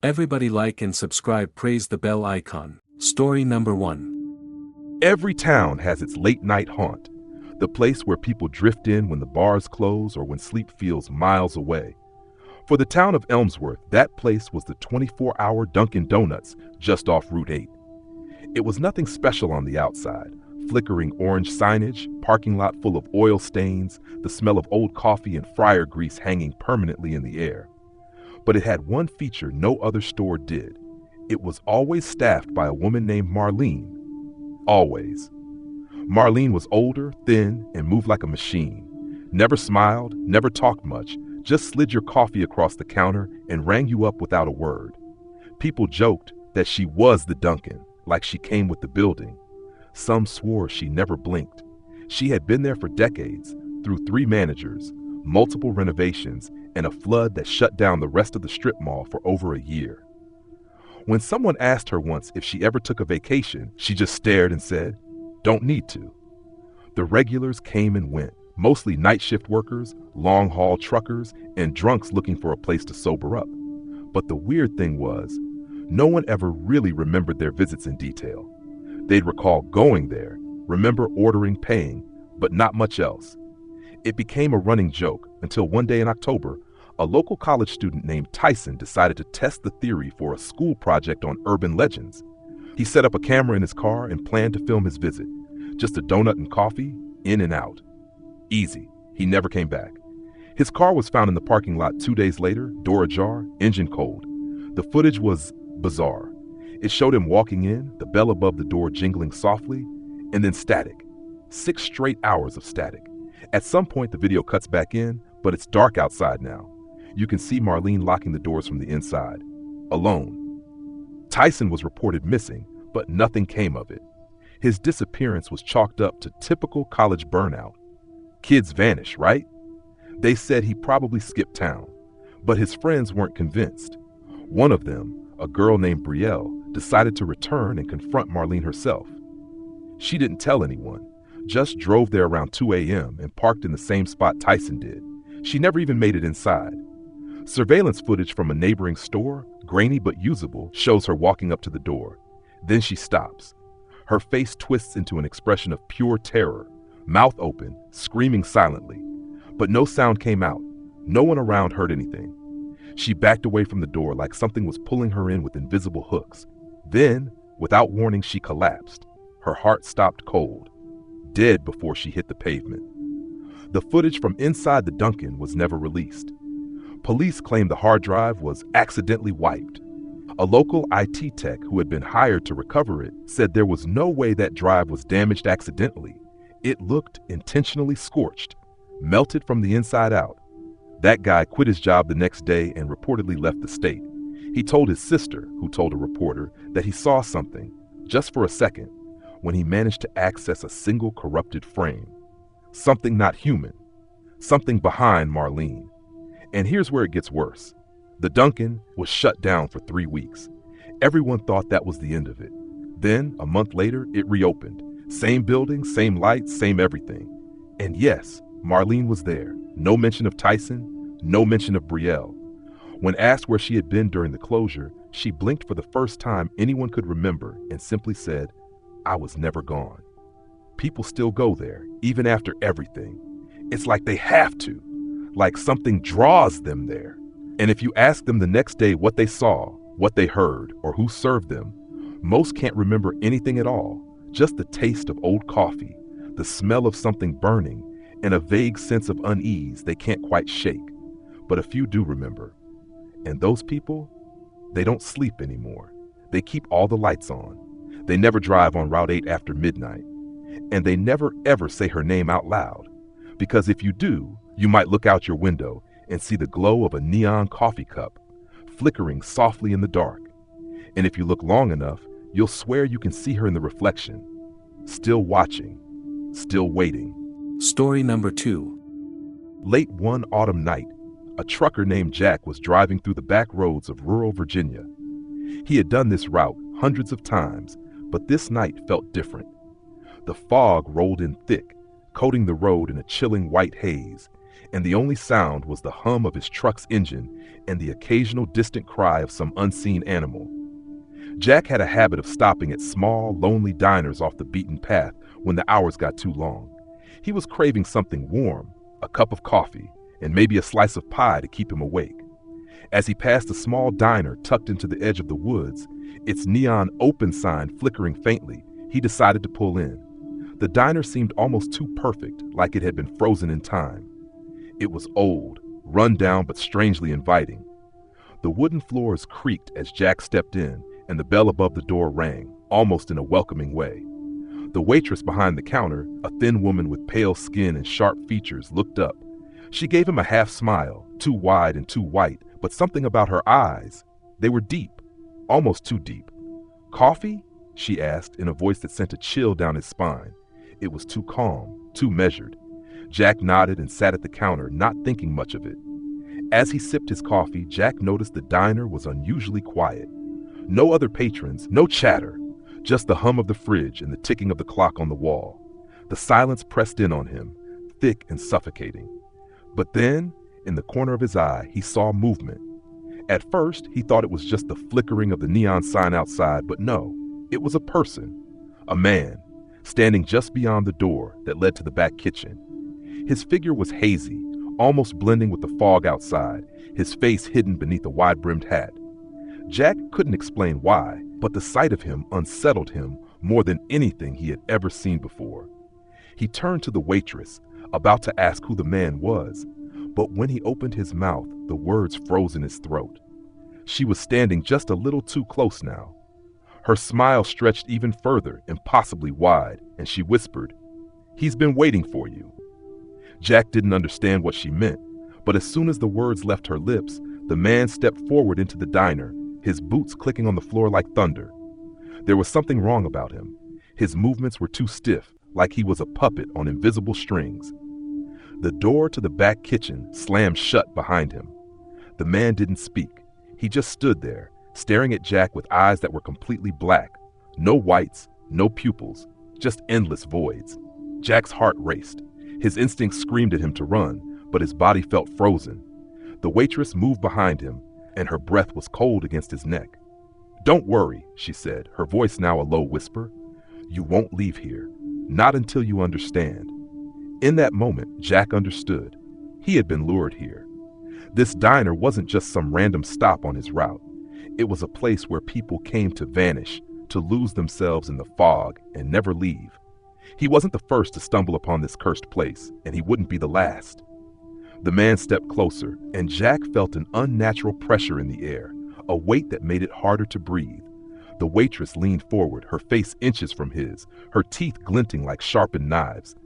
Everybody like and subscribe, praise the bell icon. Story number 1. Every town has its late-night haunt, the place where people drift in when the bars close or when sleep feels miles away. For the town of Elmsworth, that place was the 24-hour Dunkin Donuts just off Route 8. It was nothing special on the outside. Flickering orange signage, parking lot full of oil stains, the smell of old coffee and fryer grease hanging permanently in the air. But it had one feature no other store did. It was always staffed by a woman named Marlene. Always. Marlene was older, thin, and moved like a machine. Never smiled, never talked much, just slid your coffee across the counter and rang you up without a word. People joked that she was the Dunkin', like she came with the building. Some swore she never blinked. She had been there for decades, through 3 managers, multiple renovations, and a flood that shut down the rest of the strip mall for over a year. When someone asked her once if she ever took a vacation, she just stared and said, "Don't need to." The regulars came and went, mostly night shift workers, long-haul truckers, and drunks looking for a place to sober up. But the weird thing was, no one ever really remembered their visits in detail. They'd recall going there, remember ordering, paying, but not much else. It became a running joke until one day in October, a local college student named Tyson decided to test the theory for a school project on urban legends. He set up a camera in his car and planned to film his visit. Just a donut and coffee, in and out. Easy. He never came back. His car was found in the parking lot 2 days later, door ajar, engine cold. The footage was bizarre. It showed him walking in, the bell above the door jingling softly, and then static. 6 straight hours of static. At some point, the video cuts back in, but it's dark outside now. You can see Marlene locking the doors from the inside, alone. Tyson was reported missing, but nothing came of it. His disappearance was chalked up to typical college burnout. Kids vanish, right? They said he probably skipped town, but his friends weren't convinced. One of them, a girl named Brielle, decided to return and confront Marlene herself. She didn't tell anyone, just drove there around 2 a.m. and parked in the same spot Tyson did. She never even made it inside. Surveillance footage from a neighboring store, grainy but usable, shows her walking up to the door. Then she stops. Her face twists into an expression of pure terror, mouth open, screaming silently. But no sound came out. No one around heard anything. She backed away from the door like something was pulling her in with invisible hooks. Then, without warning, she collapsed. Her heart stopped cold, dead before she hit the pavement. The footage from inside the Dunkin' was never released. Police claimed the hard drive was accidentally wiped. A local IT tech who had been hired to recover it said there was no way that drive was damaged accidentally. It looked intentionally scorched, melted from the inside out. That guy quit his job the next day and reportedly left the state. He told his sister, who told a reporter, that he saw something, just for a second, when he managed to access a single corrupted frame. Something not human. Something behind Marlene. And here's where it gets worse. The Dunkin' was shut down for 3 weeks. Everyone thought that was the end of it. Then, a month later, it reopened. Same building, same lights, same everything. And yes, Marlene was there. No mention of Tyson, no mention of Brielle. When asked where she had been during the closure, she blinked for the first time anyone could remember and simply said, "I was never gone." People still go there, even after everything. It's like they have to, like something draws them there. And if you ask them the next day what they saw, what they heard, or who served them, most can't remember anything at all, just the taste of old coffee, the smell of something burning, and a vague sense of unease they can't quite shake. But a few do remember. And those people, they don't sleep anymore. They keep all the lights on. They never drive on Route 8 after midnight. And they never ever say her name out loud. Because if you do, you might look out your window and see the glow of a neon coffee cup, flickering softly in the dark. And if you look long enough, you'll swear you can see her in the reflection, still watching, still waiting. Story number 2. Late one autumn night, a trucker named Jack was driving through the back roads of rural Virginia. He had done this route hundreds of times, but this night felt different. The fog rolled in thick, coating the road in a chilling white haze. and the only sound was the hum of his truck's engine and the occasional distant cry of some unseen animal. Jack had a habit of stopping at small, lonely diners off the beaten path when the hours got too long. He was craving something warm, a cup of coffee, and maybe a slice of pie to keep him awake. As he passed a small diner tucked into the edge of the woods, its neon open sign flickering faintly, he decided to pull in. The diner seemed almost too perfect, like it had been frozen in time. It was old, run down but strangely inviting. The wooden floors creaked as Jack stepped in, and the bell above the door rang, almost in a welcoming way. The waitress behind the counter, a thin woman with pale skin and sharp features, looked up. She gave him a half smile, too wide and too white, but something about her eyes. They were deep, almost too deep. "Coffee?" she asked in a voice that sent a chill down his spine. It was too calm, too measured. Jack nodded and sat at the counter, not thinking much of it. As he sipped his coffee, Jack noticed the diner was unusually quiet. No other patrons, no chatter, just the hum of the fridge and the ticking of the clock on the wall. The silence pressed in on him, thick and suffocating. But then, in the corner of his eye, he saw movement. At first, he thought it was just the flickering of the neon sign outside, but no, it was a person, a man, standing just beyond the door that led to the back kitchen. His figure was hazy, almost blending with the fog outside, his face hidden beneath a wide-brimmed hat. Jack couldn't explain why, but the sight of him unsettled him more than anything he had ever seen before. He turned to the waitress, about to ask who the man was, but when he opened his mouth, the words froze in his throat. She was standing just a little too close now. Her smile stretched even further, impossibly wide, and she whispered, "He's been waiting for you." Jack didn't understand what she meant, but as soon as the words left her lips, the man stepped forward into the diner, his boots clicking on the floor like thunder. There was something wrong about him. His movements were too stiff, like he was a puppet on invisible strings. The door to the back kitchen slammed shut behind him. The man didn't speak. He just stood there, staring at Jack with eyes that were completely black. No whites, no pupils, just endless voids. Jack's heart raced. His instincts screamed at him to run, but his body felt frozen. The waitress moved behind him, and her breath was cold against his neck. "Don't worry," she said, her voice now a low whisper. "You won't leave here. Not until you understand." In that moment, Jack understood. He had been lured here. This diner wasn't just some random stop on his route. It was a place where people came to vanish, to lose themselves in the fog and never leave. He wasn't the first to stumble upon this cursed place, and he wouldn't be the last. The man stepped closer, and Jack felt an unnatural pressure in the air, a weight that made it harder to breathe. The waitress leaned forward, her face inches from his, her teeth glinting like sharpened knives.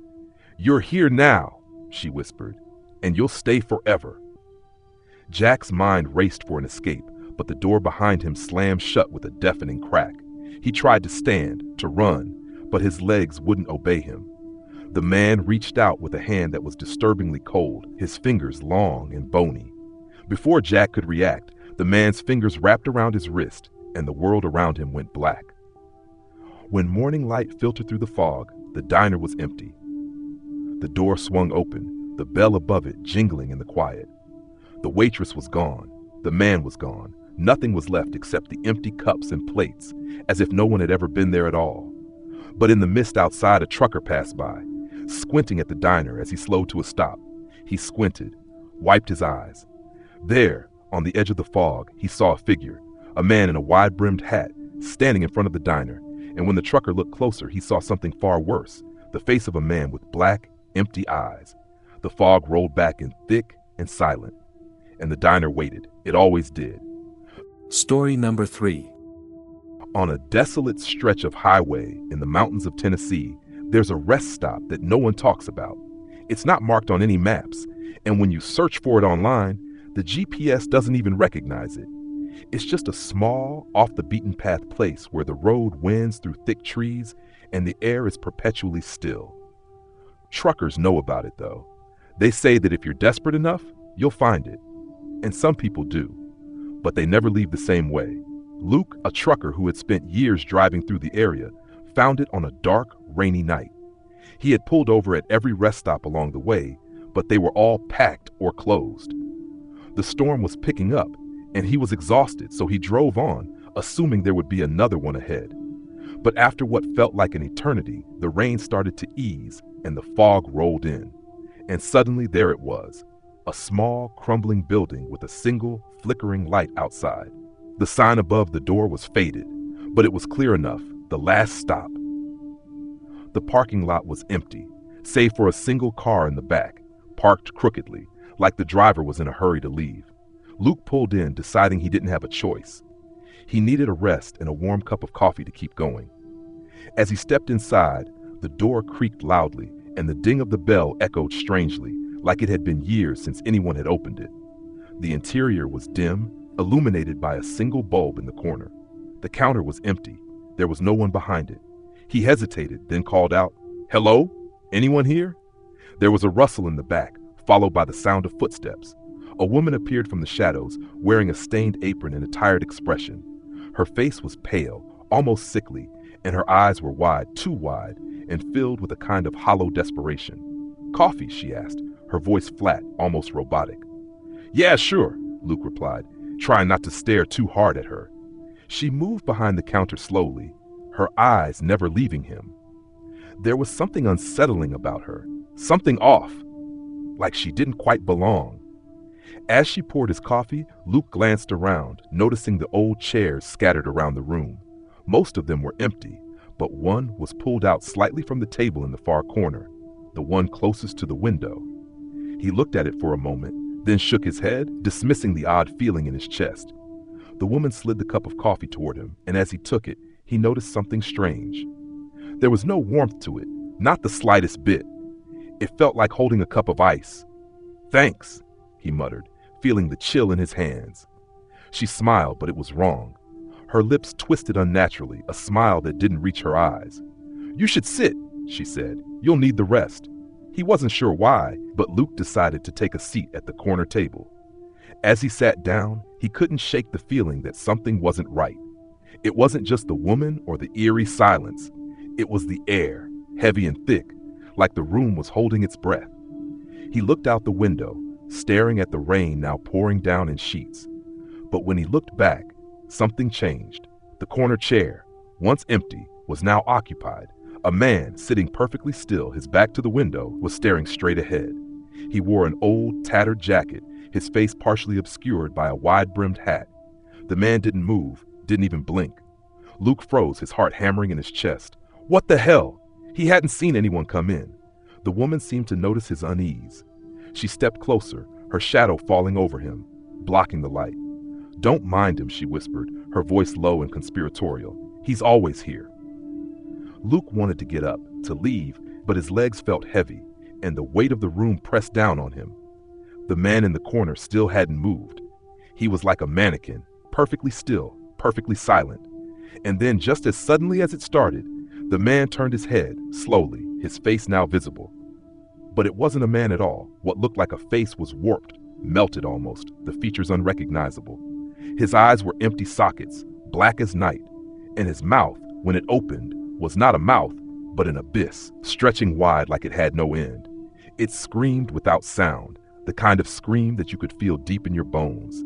"You're here now," she whispered, "and you'll stay forever." Jack's mind raced for an escape, but the door behind him slammed shut with a deafening crack. He tried to stand, to run, but his legs wouldn't obey him. The man reached out with a hand that was disturbingly cold, his fingers long and bony. Before Jack could react, the man's fingers wrapped around his wrist, and the world around him went black. When morning light filtered through the fog, the diner was empty. The door swung open, the bell above it jingling in the quiet. The waitress was gone. The man was gone. Nothing was left except the empty cups and plates, as if no one had ever been there at all. But in the mist outside, a trucker passed by, squinting at the diner as he slowed to a stop. He squinted, wiped his eyes. There, on the edge of the fog, he saw a figure, a man in a wide-brimmed hat, standing in front of the diner. And when the trucker looked closer, he saw something far worse, the face of a man with black, empty eyes. The fog rolled back in thick and silent, and the diner waited. It always did. Story number 3. On a desolate stretch of highway in the mountains of Tennessee, there's a rest stop that no one talks about. It's not marked on any maps, and when you search for it online, the GPS doesn't even recognize it. It's just a small, off-the-beaten-path place where the road winds through thick trees and the air is perpetually still. Truckers know about it, though. They say that if you're desperate enough, you'll find it. And some people do, but they never leave the same way. Luke, a trucker who had spent years driving through the area, found it on a dark, rainy night. He had pulled over at every rest stop along the way, but they were all packed or closed. The storm was picking up, and he was exhausted, so he drove on, assuming there would be another one ahead. But after what felt like an eternity, the rain started to ease and the fog rolled in. And suddenly there it was, a small, crumbling building with a single, flickering light outside. The sign above the door was faded, but it was clear enough, the last stop. The parking lot was empty, save for a single car in the back, parked crookedly, like the driver was in a hurry to leave. Luke pulled in, deciding he didn't have a choice. He needed a rest and a warm cup of coffee to keep going. As he stepped inside, the door creaked loudly, and the ding of the bell echoed strangely, like it had been years since anyone had opened it. The interior was dim, illuminated by a single bulb in the corner. The counter was empty. There was no one behind it. He hesitated, then called out, "Hello? Anyone here?" There was a rustle in the back, followed by the sound of footsteps. A woman appeared from the shadows, wearing a stained apron and a tired expression. Her face was pale, almost sickly, and her eyes were wide, too wide, and filled with a kind of hollow desperation. "Coffee?" she asked, her voice flat, almost robotic. "Yeah, sure," Luke replied, trying not to stare too hard at her. She moved behind the counter slowly, her eyes never leaving him. There was something unsettling about her, something off, like she didn't quite belong. As she poured his coffee, Luke glanced around, noticing the old chairs scattered around the room. Most of them were empty, but one was pulled out slightly from the table in the far corner, the one closest to the window. He looked at it for a moment, then shook his head, dismissing the odd feeling in his chest. The woman slid the cup of coffee toward him, and as he took it, he noticed something strange. There was no warmth to it, not the slightest bit. It felt like holding a cup of ice. "Thanks," he muttered, feeling the chill in his hands. She smiled, but it was wrong. Her lips twisted unnaturally, a smile that didn't reach her eyes. "You should sit," she said. "You'll need the rest." He wasn't sure why, but Luke decided to take a seat at the corner table. As he sat down, he couldn't shake the feeling that something wasn't right. It wasn't just the woman or the eerie silence. It was the air, heavy and thick, like the room was holding its breath. He looked out the window, staring at the rain now pouring down in sheets. But when he looked back, something changed. The corner chair, once empty, was now occupied. A man, sitting perfectly still, his back to the window, was staring straight ahead. He wore an old, tattered jacket, his face partially obscured by a wide-brimmed hat. The man didn't move, didn't even blink. Luke froze, his heart hammering in his chest. What the hell? He hadn't seen anyone come in. The woman seemed to notice his unease. She stepped closer, her shadow falling over him, blocking the light. "Don't mind him," she whispered, her voice low and conspiratorial. "He's always here." Luke wanted to get up, to leave, but his legs felt heavy, and the weight of the room pressed down on him. The man in the corner still hadn't moved. He was like a mannequin, perfectly still, perfectly silent. And then, just as suddenly as it started, the man turned his head, slowly, his face now visible. But it wasn't a man at all. What looked like a face was warped, melted almost, the features unrecognizable. His eyes were empty sockets, black as night, and his mouth, when it opened, was not a mouth, but an abyss, stretching wide like it had no end. It screamed without sound, the kind of scream that you could feel deep in your bones.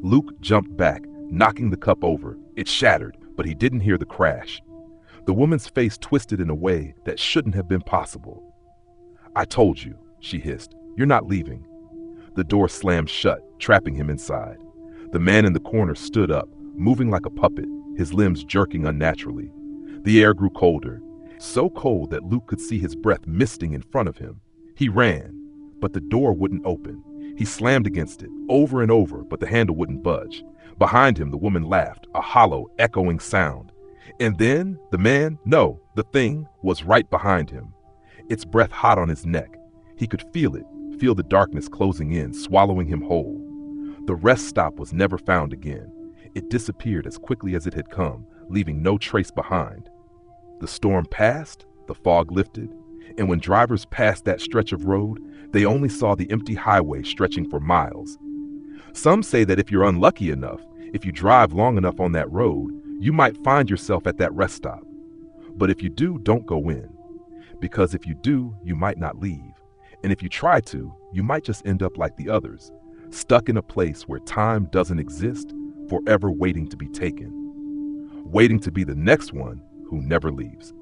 Luke jumped back, knocking the cup over. It shattered, but he didn't hear the crash. The woman's face twisted in a way that shouldn't have been possible. "I told you," she hissed. "You're not leaving." The door slammed shut, trapping him inside. The man in the corner stood up, moving like a puppet, his limbs jerking unnaturally. The air grew colder, so cold that Luke could see his breath misting in front of him. He ran, but the door wouldn't open. He slammed against it, over and over, but the handle wouldn't budge. Behind him, the woman laughed, a hollow, echoing sound. And then, the thing, was right behind him, its breath hot on his neck. He could feel it, feel the darkness closing in, swallowing him whole. The rest stop was never found again. It disappeared as quickly as it had come, leaving no trace behind. The storm passed, the fog lifted, and when drivers passed that stretch of road, they only saw the empty highway stretching for miles. Some say that if you're unlucky enough, if you drive long enough on that road, you might find yourself at that rest stop. But if you do, don't go in. Because if you do, you might not leave. And if you try to, you might just end up like the others, stuck in a place where time doesn't exist, forever waiting to be taken, waiting to be the next one who never leaves.